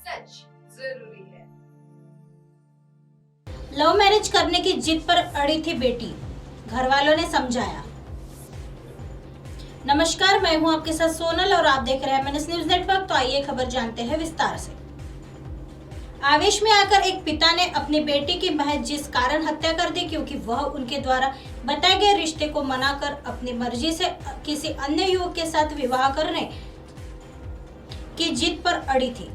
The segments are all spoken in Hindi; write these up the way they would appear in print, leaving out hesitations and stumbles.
सच जरूरी है। लव मैरिज करने की जिद पर अड़ी थी बेटी, घर वालों ने समझाया। नमस्कार, मैं हूं आपके साथ सोनल और आप देख रहे हैं MNS न्यूज नेटवर्क। तो आइए खबर जानते हैं विस्तार से। आवेश में आकर एक पिता ने अपनी बेटी की महज जिस कारण हत्या कर दी क्योंकि वह उनके द्वारा बताए गए रिश्ते को मनाकर अपनी मर्जी से किसी अन्य युवक के साथ विवाह करने की जिद पर अड़ी थी।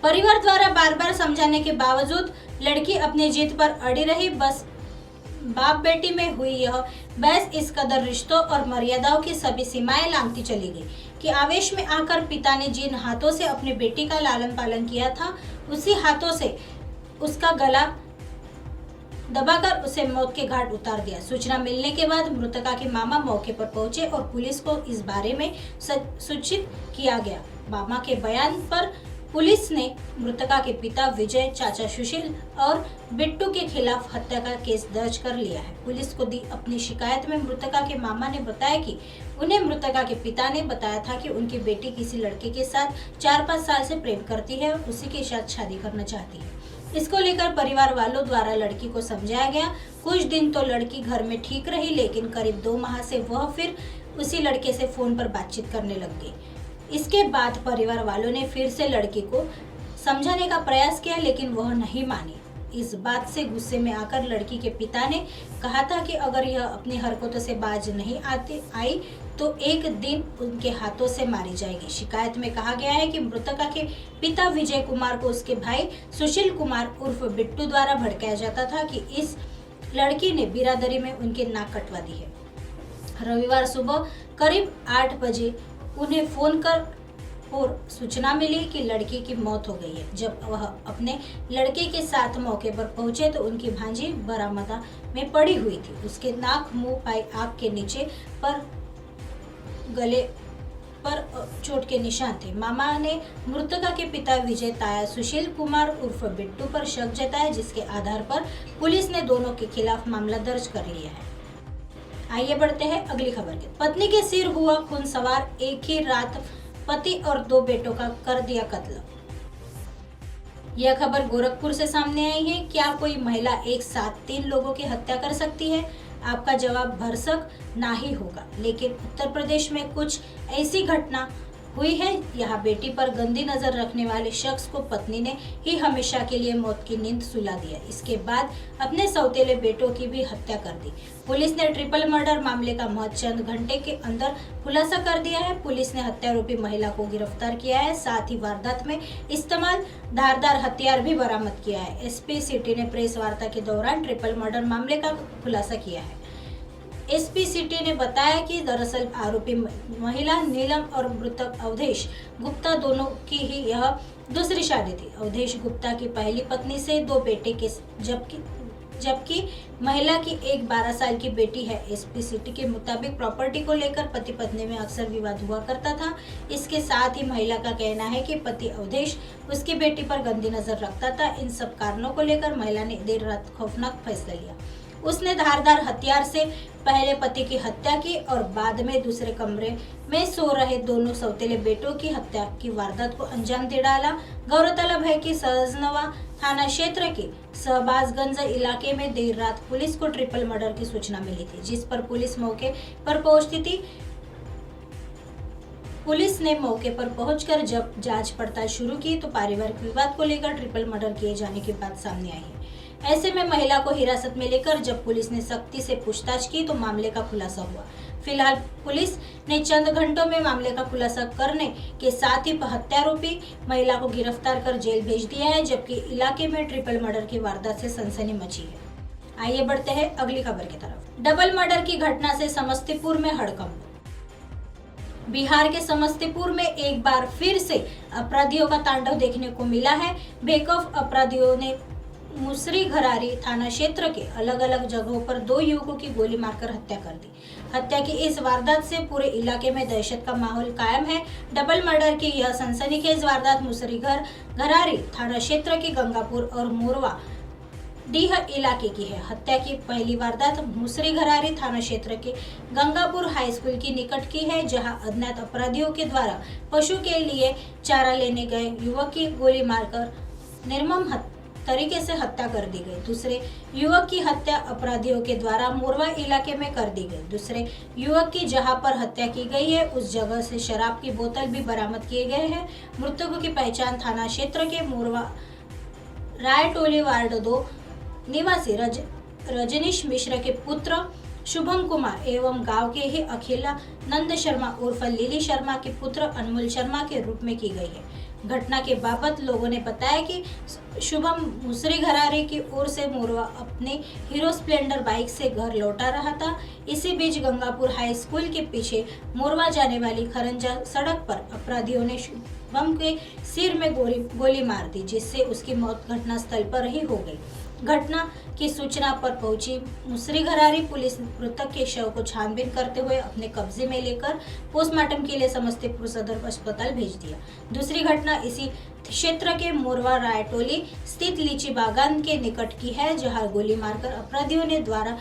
परिवार द्वारा बार बार समझाने के बावजूद लड़की अपनी जिद पर अड़ी रही। बस बाप बेटी में हुई यह बहस इस कदर रिश्तों और मर्यादाओं की सभी सीमाएं लांघती चली गई कि आवेश में आकर पिता ने जिन हाथों से अपनी बेटी का लालन पालन किया था, उसी हाथों से उसका गला दबाकर उसे मौत के घाट उतार दिया। सूचना मिलने के बाद मृतका के मामा मौके पर पहुंचे और पुलिस को इस बारे में सूचित किया गया। मामा के बयान पर पुलिस ने मृतका के पिता विजय, चाचा सुशील और बिट्टू के खिलाफ हत्या का केस दर्ज कर लिया है। पुलिस को दी अपनी शिकायत में मृतका के मामा ने बताया कि उन्हें मृतका के पिता ने बताया था कि उनकी बेटी किसी लड़के के साथ 4-5 साल से प्रेम करती है और उसी के साथ शादी करना चाहती है। इसको लेकर परिवार वालों द्वारा लड़की को समझाया गया। कुछ दिन तो लड़की घर में ठीक रही, लेकिन करीब 2 माह से वह फिर उसी लड़के से फोन पर बातचीत करने लग गई। इसके बाद परिवार वालों ने फिर से लड़की को समझाने का प्रयास किया, लेकिन वह नहीं मानी। इस बात से गुस्से में आकर लड़की के पिता ने कहा था कि अगर यह अपनी हरकतों से बाज नहीं आई तो एक दिन उनके हाथों से मारी जाएगी। शिकायत में कहा गया है कि मृतका के पिता विजय कुमार को उसके भाई सुशील कुमार उर्फ बिट्टू द्वारा भड़काया जाता था कि इस लड़की ने बिरादरी में उनकी नाक कटवा दी है। रविवार सुबह करीब 8 बजे उन्हें फोन कर और सूचना मिली कि लड़की की मौत हो गई है। जब वह अपने लड़के के साथ मौके पर पहुंचे तो उनकी भांजी बरामदा में पड़ी हुई थी। उसके नाक, मुंह, पाई, आंख के नीचे पर गले पर चोट के निशान थे। मामा ने मृतका के पिता विजय, ताया सुशील कुमार उर्फ बिट्टू पर शक जताया, जिसके आधार पर पुलिस ने दोनों के खिलाफ मामला दर्ज कर लिया है। आइए बढ़ते हैं अगली खबर की। पत्नी के सिर हुआ खून सवार, एक ही रात पति और 2 बेटों का कर दिया कत्ल। यह खबर गोरखपुर से सामने आई है। क्या कोई महिला एक साथ 3 लोगों की हत्या कर सकती है? आपका जवाब भरसक ना ही होगा, लेकिन उत्तर प्रदेश में कुछ ऐसी घटना हुई है। यहाँ बेटी पर गंदी नजर रखने वाले शख्स को पत्नी ने ही हमेशा के लिए मौत की नींद सुला दिया। इसके बाद अपने सौतेले बेटों की भी हत्या कर दी। पुलिस ने ट्रिपल मर्डर मामले का महज चंद घंटे के अंदर खुलासा कर दिया है। पुलिस ने हत्यारोपी महिला को गिरफ्तार किया है, साथ ही वारदात में इस्तेमाल धारदार हथियार भी बरामद किया है। SP सिटी ने प्रेस वार्ता के दौरान ट्रिपल मर्डर मामले का खुलासा किया है। SP सिटी ने बताया कि दरअसल आरोपी महिला नीलम और मृतक अवधेश गुप्ता दोनों की ही यह दूसरी शादी थी। अवधेश गुप्ता की पहली पत्नी से 2 बेटे के जबकि महिला की एक 12 साल की बेटी है। SP सिटी के मुताबिक प्रॉपर्टी को लेकर पति पत्नी में अक्सर विवाद हुआ करता था। इसके साथ ही महिला का कहना है कि पति अवधेश उसकी बेटी पर गंदी नजर रखता था। इन सब कारणों को लेकर महिला ने देर रात खौफनाक फैसला लिया। उसने धारदार हथियार से पहले पति की हत्या की और बाद में दूसरे कमरे में सो रहे दोनों सौतेले बेटों की हत्या की वारदात को अंजाम दे डाला। गौरतलब है कि सहजनवा थाना क्षेत्र के शहबाजगंज इलाके में देर रात पुलिस को ट्रिपल मर्डर की सूचना मिली थी, जिस पर पुलिस मौके पर पहुंची थी। पुलिस ने मौके पर पहुंचकर जब जांच पड़ताल शुरू की तो पारिवारिक विवाद को लेकर ट्रिपल मर्डर किए जाने की बात सामने आई है। ऐसे में महिला को हिरासत में लेकर जब पुलिस ने सख्ती से पूछताछ की तो मामले का खुलासा हुआ। फिलहाल पुलिस ने चंद घंटों में मामले का खुलासा करने के साथ ही हत्यारोपी महिला को गिरफ्तार कर जेल भेज दिया है, जबकि इलाके में ट्रिपल मर्डर की वारदात से सनसनी मची है। आइए बढ़ते हैं अगली खबर की तरफ। डबल मर्डर की घटना से समस्तीपुर में हड़कंप। बिहार के समस्तीपुर में एक बार फिर से अपराधियों का तांडव देखने को मिला है। बेखौफ अपराधियों ने मुसरी घरारी थाना क्षेत्र के अलग अलग जगहों पर 2 युवकों की गोली मारकर हत्या कर दी। हत्या की इस वारदात से पूरे इलाके में दहशत का माहौल कायम है। डबल मर्डर की यह सनसनीखेज वारदात मुसरी घरारी थाना क्षेत्र के गंगापुर और मोरवा डीह इलाके की है। हत्या की पहली वारदात मुसरी घरारी थाना क्षेत्र के गंगापुर हाई स्कूल की निकट की है, जहां अज्ञात अपराधियों के द्वारा पशु के लिए चारा लेने गए युवक की गोली मारकर निर्मम तरीके से हत्या कर दी गई। दूसरे युवक की हत्या अपराधियों के द्वारा मोरवा इलाके में कर दी गई। दूसरे युवक की जहां पर हत्या की गई है उस जगह से शराब की बोतल भी बरामद किए गए हैं। मृतकों की पहचान थाना क्षेत्र के मोरवा रायटोली वार्ड 2 निवासी रजनीश मिश्रा के पुत्र शुभम कुमार एवं गांव के ही अखिला नंद शर्मा उर्फ लिली शर्मा के पुत्र अनमोल शर्मा के रूप में की गई है। घटना के बाबत लोगों ने बताया कि शुभम मुसरी घरारे की ओर से मोरवा अपने हीरो स्प्लेंडर बाइक से घर लौटा रहा था। इसी बीच गंगापुर हाई स्कूल के पीछे मोरवा जाने वाली खरंजा सड़क पर अपराधियों ने शुभम के सिर में गोली मार दी, जिससे उसकी मौत घटनास्थल पर ही हो गई। घटना की सूचना पर पहुंची मुसरी घरारी पुलिस मृतक के शव को छानबीन करते हुए अपने कब्जे में लेकर पोस्टमार्टम के लिए समस्तीपुर सदर अस्पताल भेज दिया। दूसरी घटना इसी क्षेत्र के मोरवा रायटोली स्थित लीची बागान के निकट की है, जहां गोली मारकर अपराधियों ने द्वारा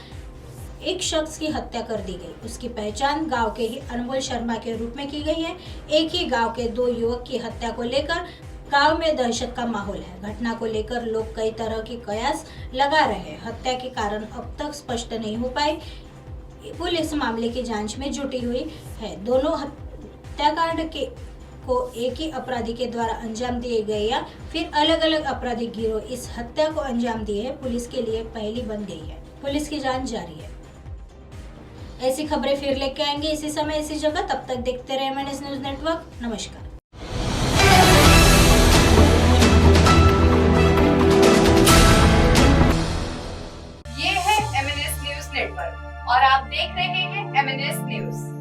एक शख्स की हत्या कर दी गई। उसकी पहचान गांव के ही अनमोल शर्मा के रूप में की गई है। एक ही गांव के 2 युवक की हत्या को लेकर गांव में दहशत का माहौल है। घटना को लेकर लोग कई तरह के कयास लगा रहे हैं। हत्या के कारण अब तक स्पष्ट नहीं हो पाए। पुलिस मामले की जांच में जुटी हुई है। दोनों हत्याकांड को एक ही अपराधी के द्वारा अंजाम दिए गए या फिर अलग अलग अपराधी गिरोह इस हत्या को अंजाम दिए है, पुलिस के लिए पहली बन गई है। पुलिस की जांच जारी है। ऐसी खबरें फिर लेके आएंगे इसी समय इसी जगह। तब तक देखते रहे MNS न्यूज नेटवर्क। नमस्कार। ये है MNS न्यूज नेटवर्क और आप देख रहे हैं MNS न्यूज।